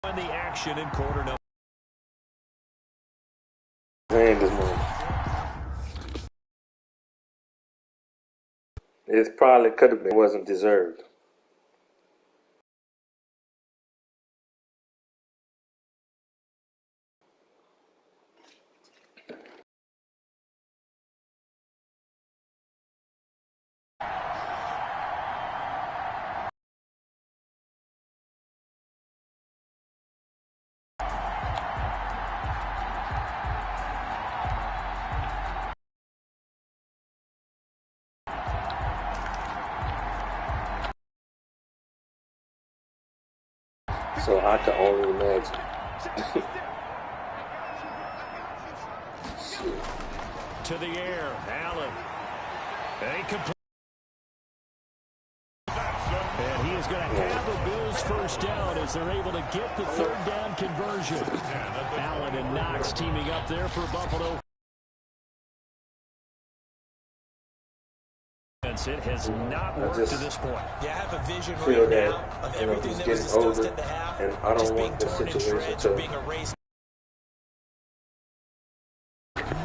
On the action in quarter number. Hand this morning. It probably could have been, wasn't deserved. So I can only imagine. To the air, Allen. And he is going to have the Bills first down as they're able to get the third down conversion. Allen and Knox teaming up there for Buffalo. It has not worked to this point. You have a vision right now of everything that was discussed at the half, and I don't just want being this torn in situation shreds or being erased.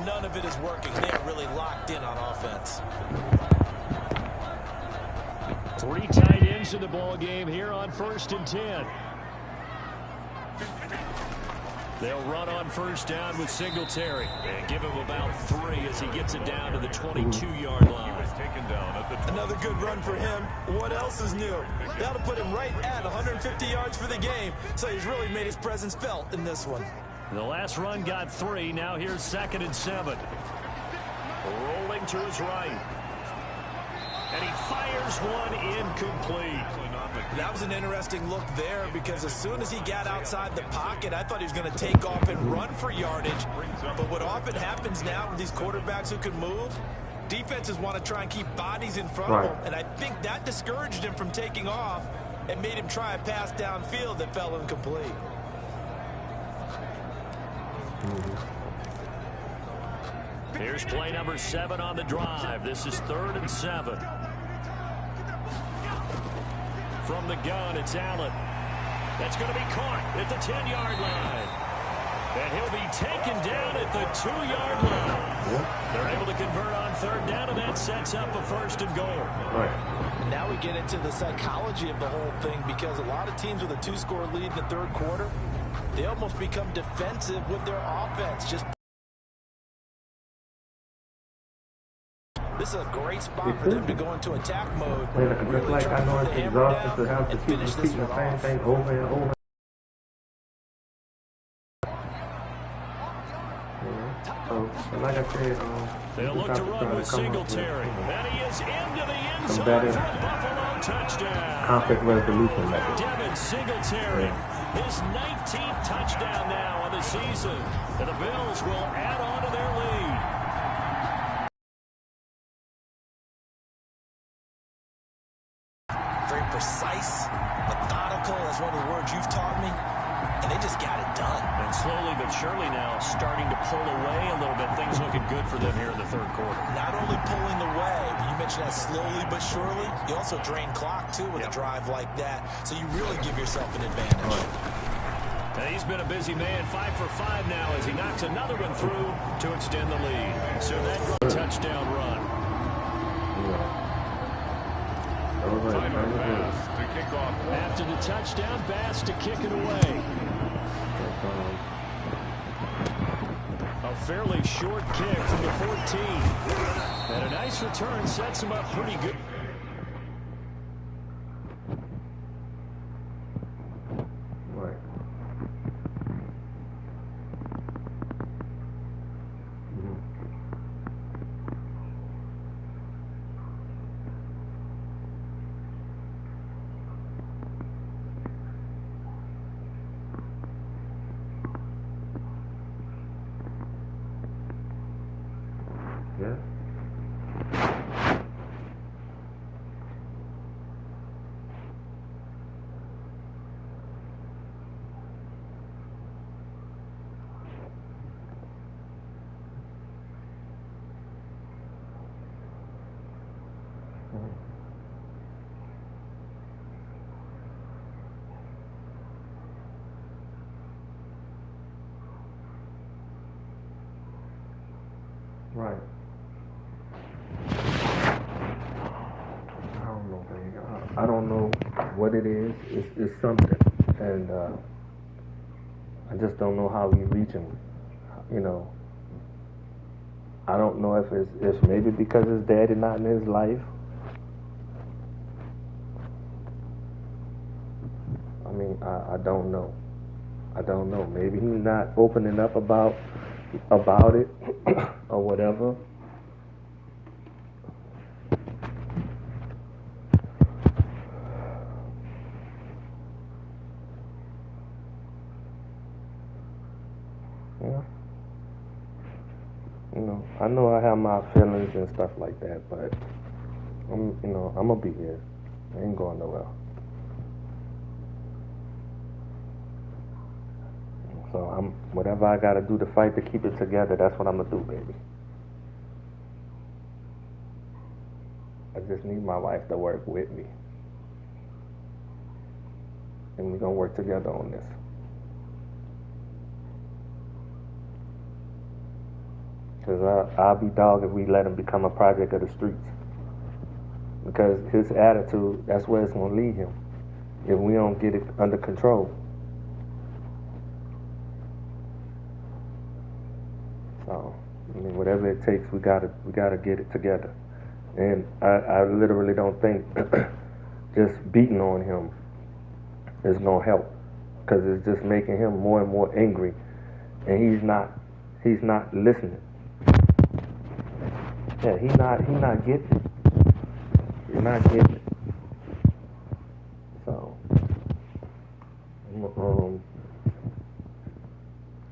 None of it is working. They are really locked in on offense. 3 tight ends in the ball game here on 1st and 10. They'll run on first down with Singletary and give him about 3 as he gets it down to the 22-yard line. Another good run for him. What else is new? That'll put him right at 150 yards for the game. So he's really made his presence felt in this one. The last run got 3. Now here's 2nd and 7. Rolling to his right. And he fires one incomplete. That was an interesting look there because as soon as he got outside the pocket, I thought he was going to take off and run for yardage. But what often happens now with these quarterbacks who can move, defenses want to try and keep bodies in front of them. And I think that discouraged him from taking off and made him try a pass downfield that fell incomplete. Here's play number 7 on the drive. This is 3rd and 7. From the gun, it's Allen. That's going to be caught at the 10-yard line. And he'll be taken down at the 2-yard line. They're able to convert on 3rd down, and that sets up a 1st and goal. And now we get into the psychology of the whole thing because a lot of teams with a 2-score lead in the 3rd quarter, they almost become defensive with their offense. This is a great spot for them to go into attack mode. Just like I know it's exhausting to have to keep repeating the same thing over and over. So, like I said, they'll look to run with Singletary. And he is into the end zone for a Buffalo touchdown. Conflict resolution method. Devin Singletary, his 19th touchdown now on the season. And the Bills will add on to their lead. Very precise, methodical is one of the words you've taught me, and they just got it done. And slowly but surely now starting to pull away a little bit. Things looking good for them here in the 3rd quarter. Not only pulling away, but you mentioned that slowly but surely, you also drain clock too with a drive like that, so you really give yourself an advantage. And he's been a busy man, 5 for 5 now as he knocks another one through to extend the lead. So that touchdown run. After the touchdown, Bass to kick it away. A fairly short kick from the 14. And a nice return sets him up pretty good. Right. I don't know, man. I don't know what it is. It's something, and I just don't know how we reach him. You know, I don't know if it's maybe because his daddy not in his life. I mean, I don't know. I don't know. Maybe he's not opening up about it or whatever. Yeah. You know, I know I have my feelings and stuff like that, but I'm gonna be here. I ain't going nowhere. So whatever I gotta do to fight to keep it together, that's what I'm gonna do, baby. I just need my wife to work with me, and we're gonna work together on this. Because I'll be dog if we let him become a project of the streets. Because his attitude, that's where it's going to lead him if we don't get it under control. So, I mean, whatever it takes, we gotta get it together. And I literally don't think just beating on him is going to help. Because it's just making him more and more angry. And he's not listening. Yeah, he's not getting it. He's not getting it. So,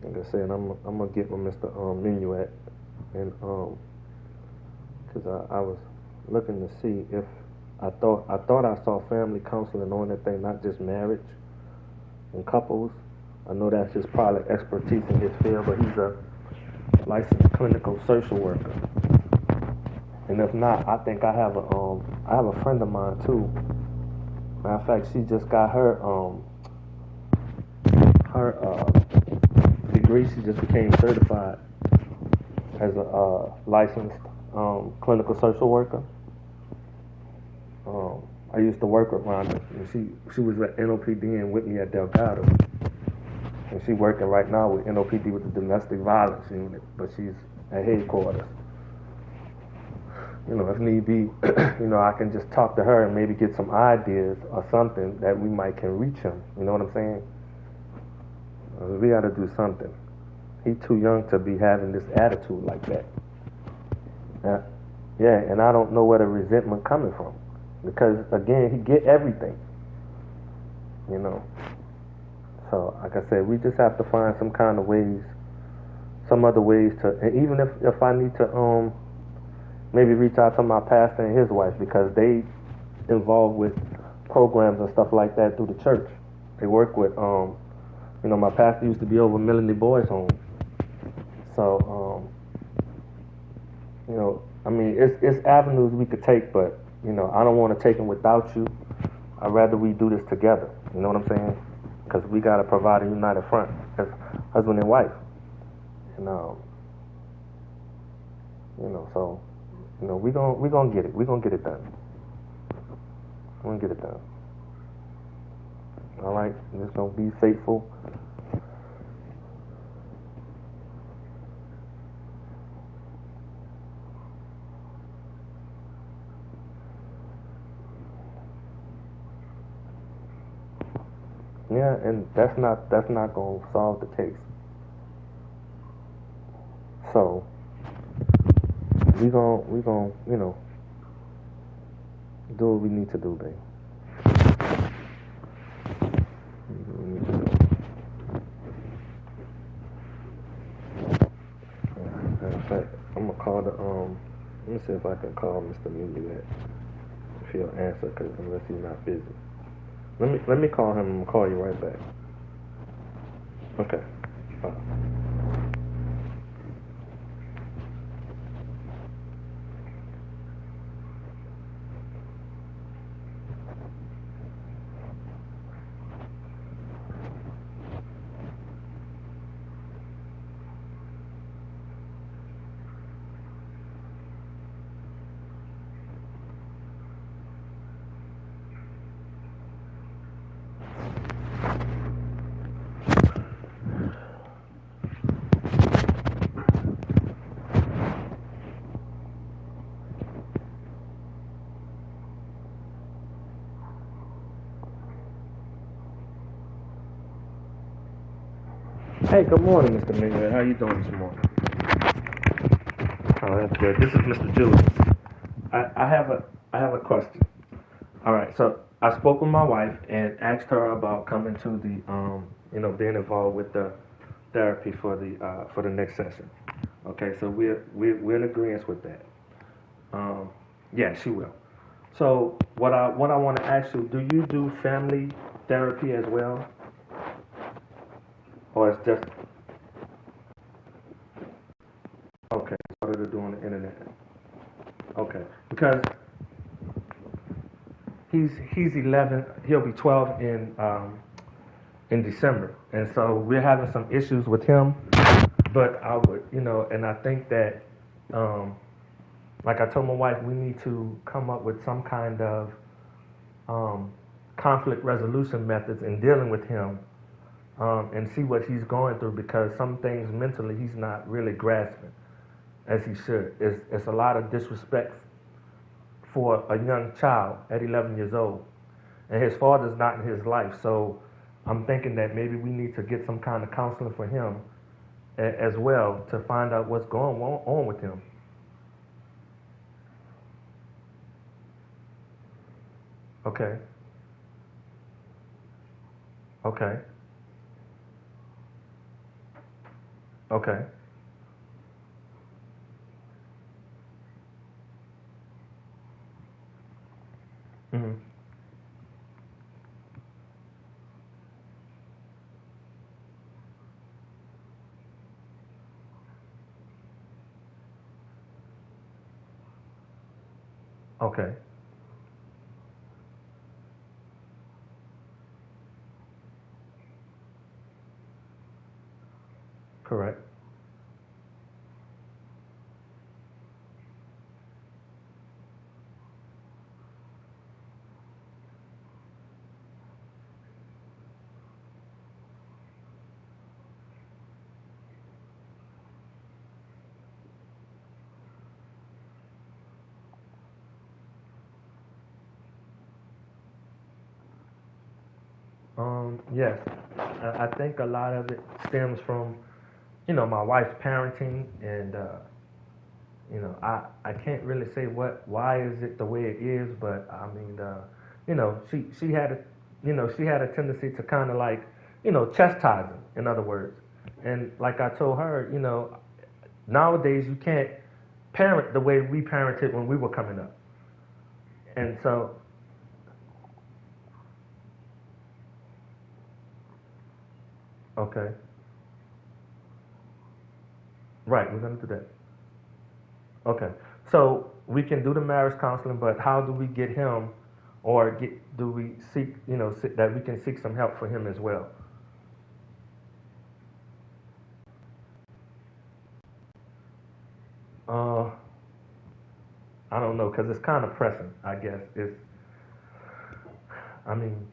like I said, I'm gonna get with Mr. Minuet, and because I was looking to see if I thought I saw family counseling on that thing, not just marriage and couples. I know that's his probably expertise in his field, but he's a licensed clinical social worker. And if not, I think I have a friend of mine too. Matter of fact, she just got her degree. She just became certified as a licensed clinical social worker. I used to work with Rhonda, and she was at NOPD and with me at Delgado. And she's working right now with NOPD with the domestic violence unit, but she's at headquarters. You know, if need be, I can just talk to her and maybe get some ideas or something that we might can reach him. You know what I'm saying? We got to do something. He's too young to be having this attitude like that. Yeah, and I don't know where the resentment coming from, because again, he get everything. You know. So, like I said, we just have to find some kind of ways, some other ways to, and even if I need to maybe reach out to my pastor and his wife, because they involved with programs and stuff like that through the church. They work with, my pastor used to be over Melanie Boys' home. So, I mean, it's avenues we could take, but, I don't want to take them without you. I'd rather we do this together. You know what I'm saying? Because we got to provide a united front as husband and wife. And, so... we gonna get it. We gonna get it done. We're gonna get it done. All right. Just gonna be faithful. Yeah, and that's not gonna solve the case. So we gonna do what we need to do, babe. In fact, I'm gonna call let me see if I can call Mr. Minuet if he'll answer, because unless he's not busy. Let me call him. I'm gonna call you right back. Okay. Bye. Hey, good morning, Mr. Mingler. How you doing this morning? Oh, that's good. This is Mr. Julius. I have a question. All right, so I spoke with my wife and asked her about coming to the being involved with the therapy for the next session. Okay, so we're in agreement with that. Um, yeah, she will. So what I want to ask you, do you do family therapy as well, or it's just okay? So they're doing the internet. Okay, because he's 11. He'll be 12 in December, and so we're having some issues with him. But I would, and I think that, um, like I told my wife, we need to come up with some kind of um, conflict resolution methods in dealing with him, and see what he's going through because some things mentally he's not really grasping as he should. It's a lot of disrespect for a young child at 11 years old, and his father's not in his life. So I'm thinking that maybe we need to get some kind of counseling for him as well to find out what's going on with him. Okay. Okay. Okay. Mhm. Okay. Correct. Yes. I think a lot of it stems from, my wife's parenting, and I can't really say why is it the way it is, but I mean, she had a tendency to kind of like, chastise him, in other words, and like I told her, nowadays you can't parent the way we parented when we were coming up, and so okay, right, we're gonna do that. Okay, so we can do the marriage counseling, but how do we get him, or do we seek, that we can seek some help for him as well? Uh, I don't know, cause it's kind of pressing. I guess I mean,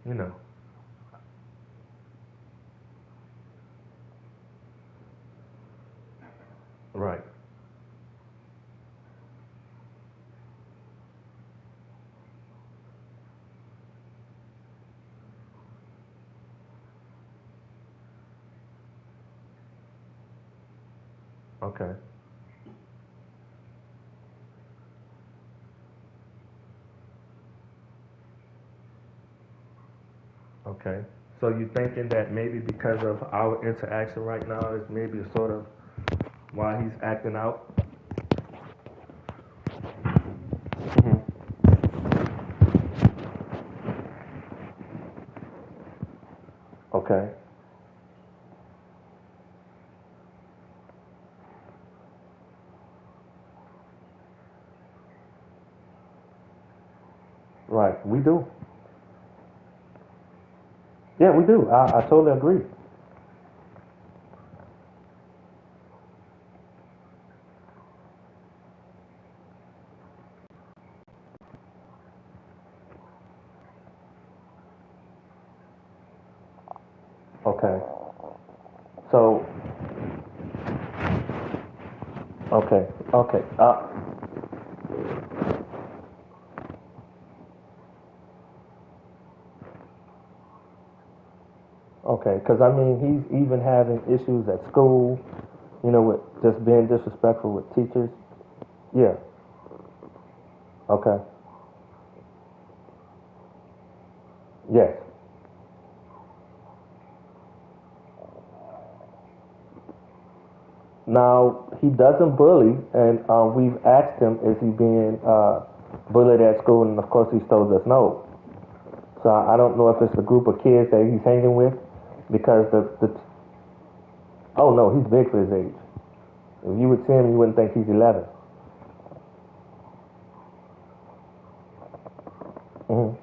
right. Okay. Okay. So you thinking that maybe because of our interaction right now is maybe a sort of why he's acting out? Hmm. Okay. Right. We do. Yeah, we do. I totally agree. Okay. So, okay. Okay. Okay, because I mean, he's even having issues at school, with just being disrespectful with teachers. Yeah. Okay. Yes. Now he doesn't bully, and we've asked him, is he being bullied at school? And of course, he's told us no. So I don't know if it's the group of kids that he's hanging with, because oh no, he's big for his age. If you would see him, you wouldn't think he's 11. Mm-hmm.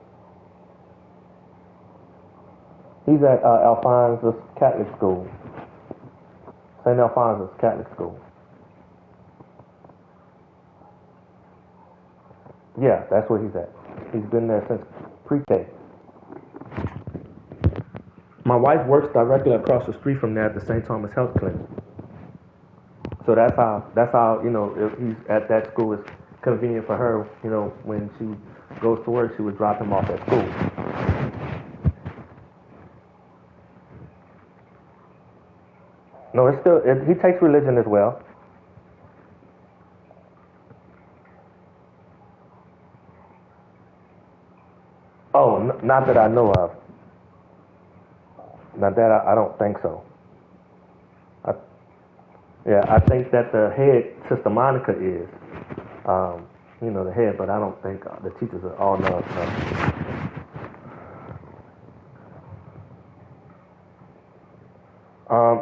He's at Alphonsus Catholic School, St. Alphonsus Catholic School. Yeah, that's where he's at. He's been there since pre-K. My wife works directly across the street from there at the St. Thomas Health Clinic. So that's how if he's at that school, it's convenient for her. When she goes to work, she would drop him off at school. No, he takes religion as well. Oh, not that I know of. Not that I don't think so. I, yeah, I think that the head, Sister Monica, is, the head, but I don't think the teachers are all know.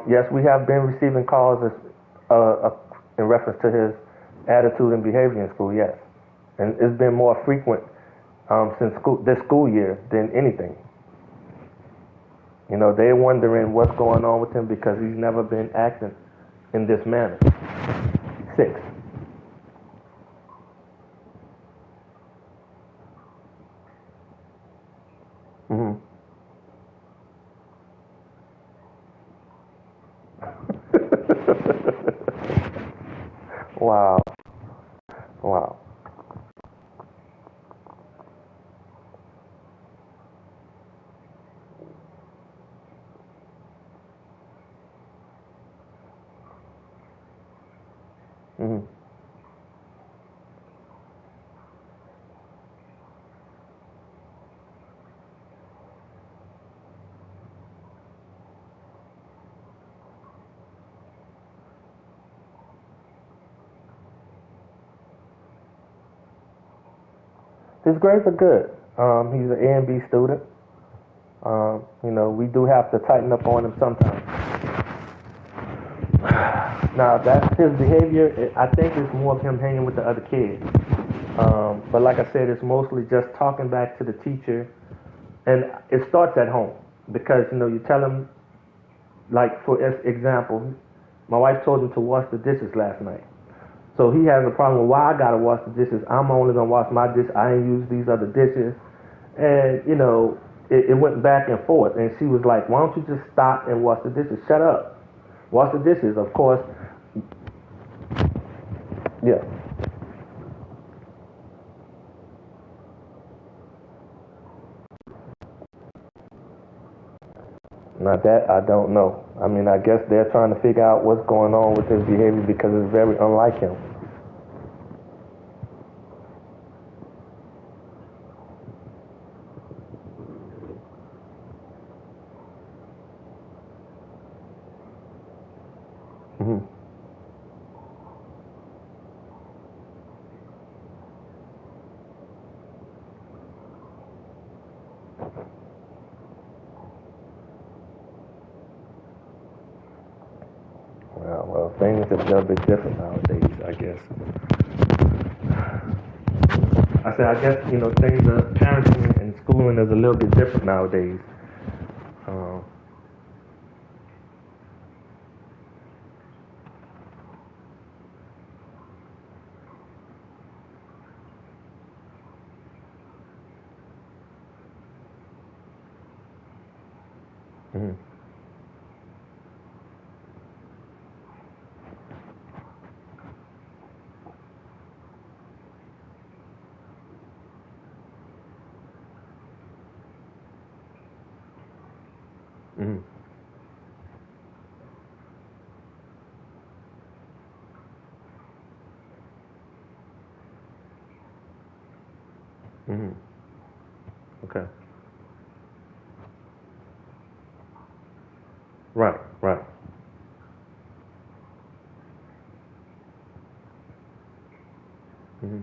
Yes, we have been receiving calls in reference to his attitude and behavior in school. Yes, and it's been more frequent since this school year than anything. They're wondering what's going on with him because he's never been acting in this manner. 6. Mm-hmm. Wow. Wow. Mm-hmm. His grades are good. He's an A and B student. We do have to tighten up on him sometimes. Now, that's his behavior. I think it's more of him hanging with the other kids. But like I said, it's mostly just talking back to the teacher. And it starts at home. Because, you tell him, like, for example, my wife told him to wash the dishes last night. So he has a problem with why I gotta wash the dishes. I'm only gonna wash my dish. I ain't use these other dishes. And, it went back and forth. And she was like, why don't you just stop and wash the dishes? Shut up. Wash the dishes. Of course, yeah. Now that I don't know. I mean, I guess they're trying to figure out what's going on with his behavior because it's very unlike him. Mm-hmm. Well, things are a little bit different nowadays, I guess. I said, I guess, things are, parenting and schooling is a little bit different nowadays. Mm-hmm. Mm-hmm. Mhm. Okay. Right. Right. Mhm.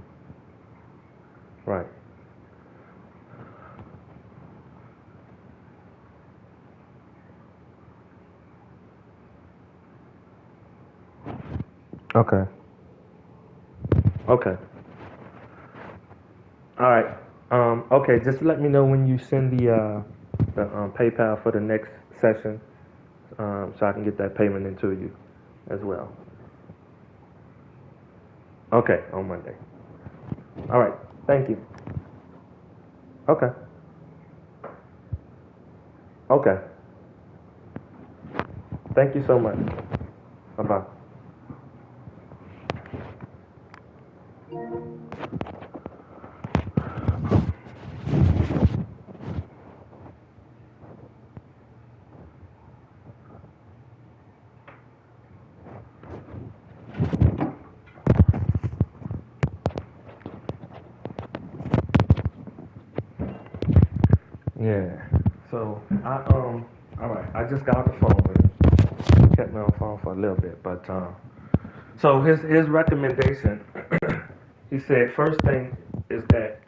Right. Okay. Okay. All right. Okay. Just let me know when you send the PayPal for the next session, so I can get that payment into you as well. Okay. On Monday. All right. Thank you. Okay. Okay. Thank you so much. Bye bye. Yeah. So all right. I just got off the phone with him. Kept me on the phone for a little bit, but so his recommendation, he said first thing is that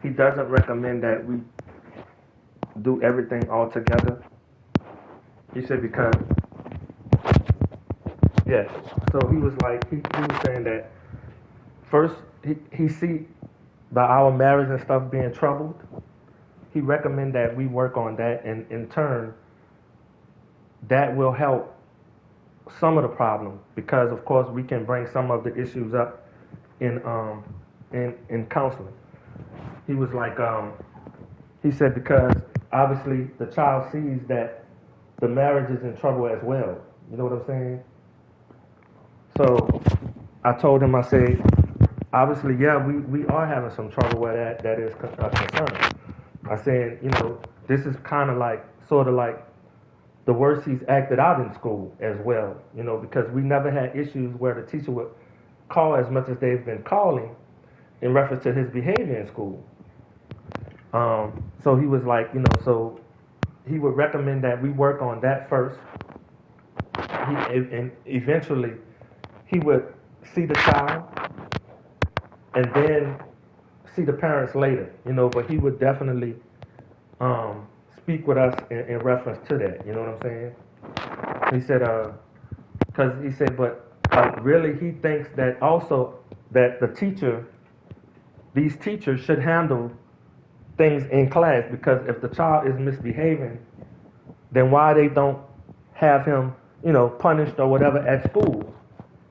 he doesn't recommend that we do everything all together. He said because yeah. So he was like he was saying that first he see by our marriage and stuff being troubled, he recommend that we work on that, and in turn that will help some of the problem because of course we can bring some of the issues up in counseling. He was like he said because obviously the child sees that the marriage is in trouble as well. You know what I'm saying? So I told him, I said, obviously, yeah, we are having some trouble where that is a concern. I said, you know, this is kind of like, sort of like the worst he's acted out in school as well, you know, because we never had issues where the teacher would call as much as they've been calling in reference to his behavior in school. So he was like, you know, so he would recommend that we work on that first. And eventually he would see the child and then see the parents later, you know, but he would definitely speak with us in reference to that, you know what I'm saying? He said, because he said, but really he thinks that also that the teacher, these teachers should handle things in class because if the child is misbehaving, then why they don't have him, you know, punished or whatever at school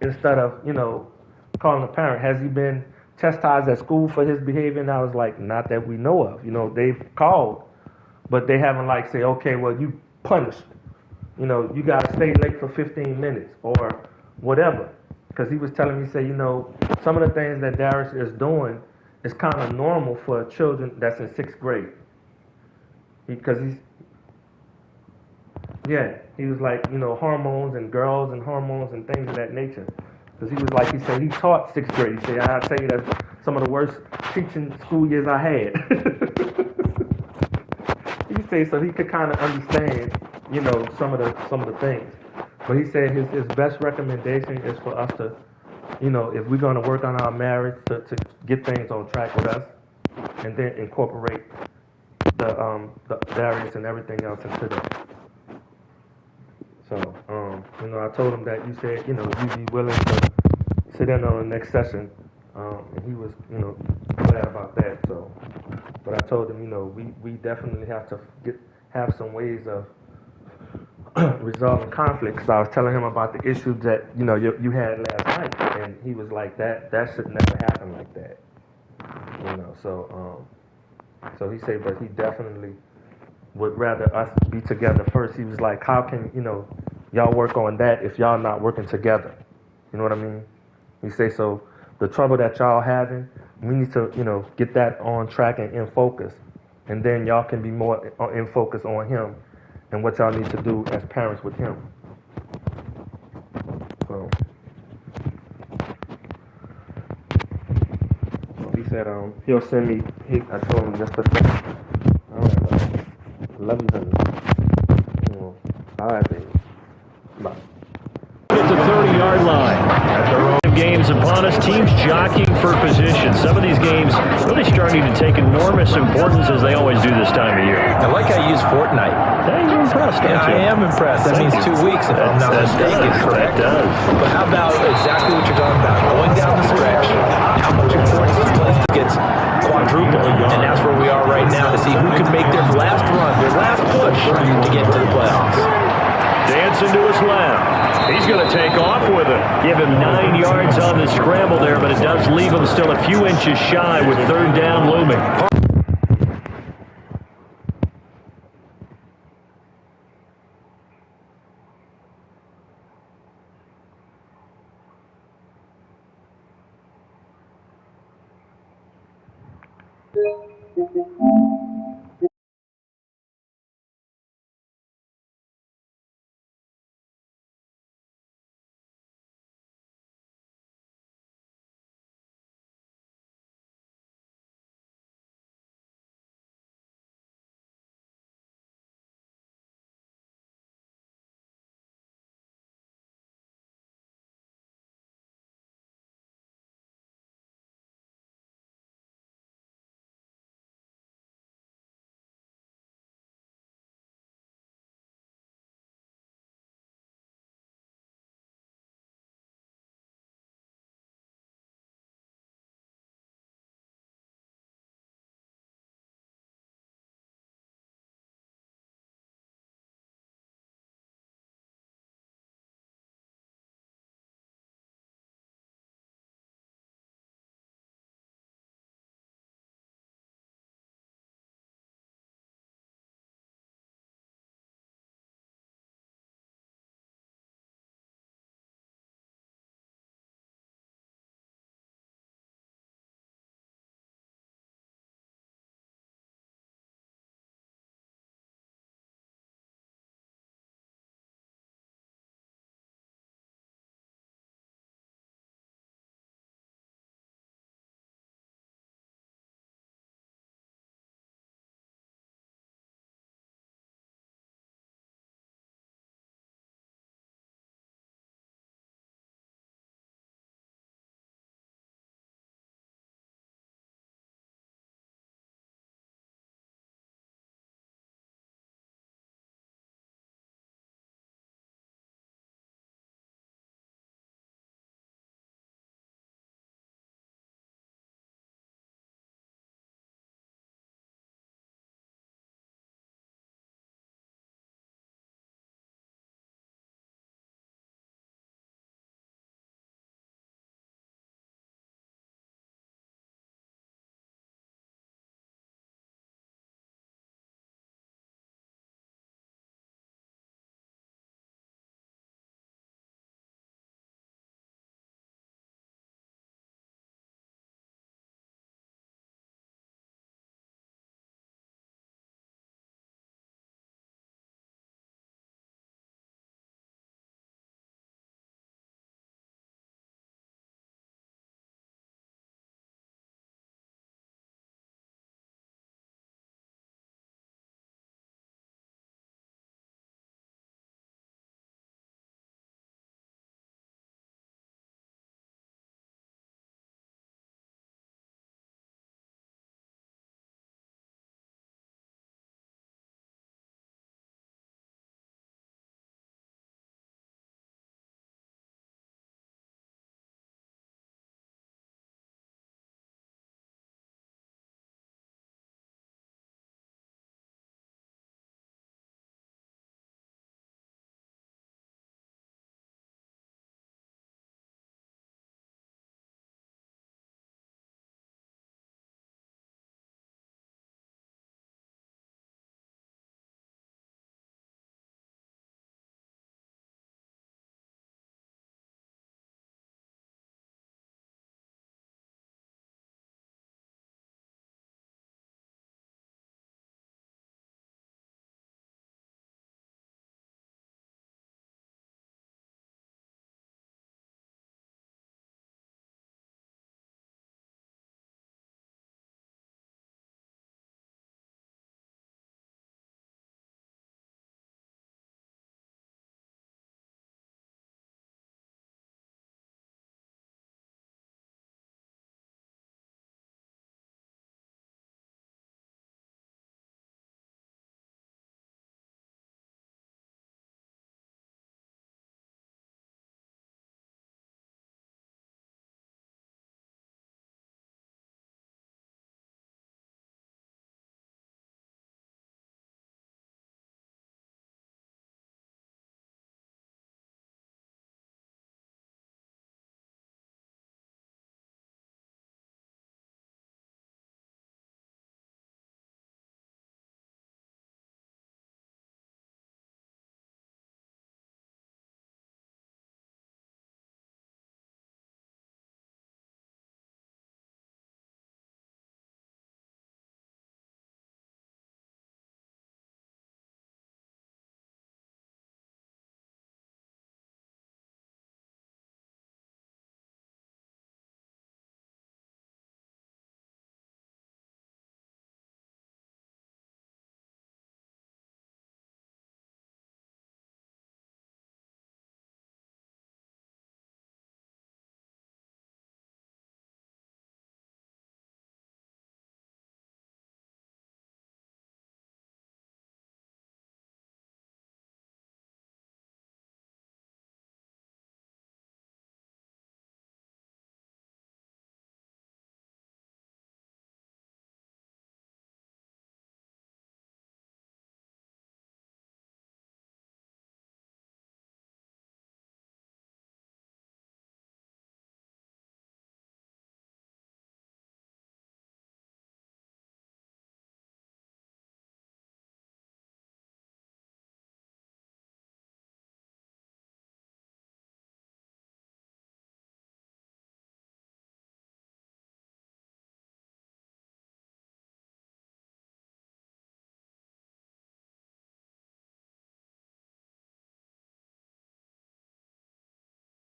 instead of, you know, calling the parent. Has he been chastised at school for his behavior? And I was like, not that we know of. You know, they've called, but they haven't like say, okay, well, you punished. You know, you got to stay late for 15 minutes or whatever. Because he was telling me, say, you know, some of the things that Darius is doing is kind of normal for children that's in 6th grade. Because yeah, he was like, you know, hormones and girls and hormones and things of that nature. Because he was like, he said he taught 6th grade. He said, I'll tell you that's some of the worst teaching school years I had. He said so he could kind of understand, you know, some of the things. But he said his best recommendation is for us to, you know, if we're going to work on our marriage, to get things on track with us, and then incorporate the Darius and everything else into that. So, you know, I told him that you said, you know, you'd be willing to sit in on the next session, and he was, you know, glad about that. So, but I told him, you know, we definitely have to have some ways of resolving conflicts. So I was telling him about the issues that, you know, you had last night, and he was like, that should never happen like that, you know. So he said, but he definitely would rather us be together first. He was like, how can, you know, y'all work on that if y'all not working together? You know what I mean? He say, so the trouble that y'all having, we need to, you know, get that on track and in focus. And then y'all can be more in focus on him and what y'all need to do as parents with him. So He said he'll send me. I told him just a second. All right, love you, honey. You know, all right, baby. Bye. At the 30-yard line. At the road games upon us, teams jockeying for position. Some of these games really starting to take enormous importance as they always do this time of year. I like how you use Fortnite. Hey, you're impressed, aren't you? I am impressed. That means 2 weeks, if I'm not mistaken, correct? That does. But how about exactly what you're talking about? Going down the stretch, how much importance this place gets quadrupled. And that's where we are right now to see who can make their last run, their last push to get to the playoffs. Dancing to his left. He's going to take off with it. Give him 9 yards on the scramble there, but it does leave him still a few inches shy with third down looming.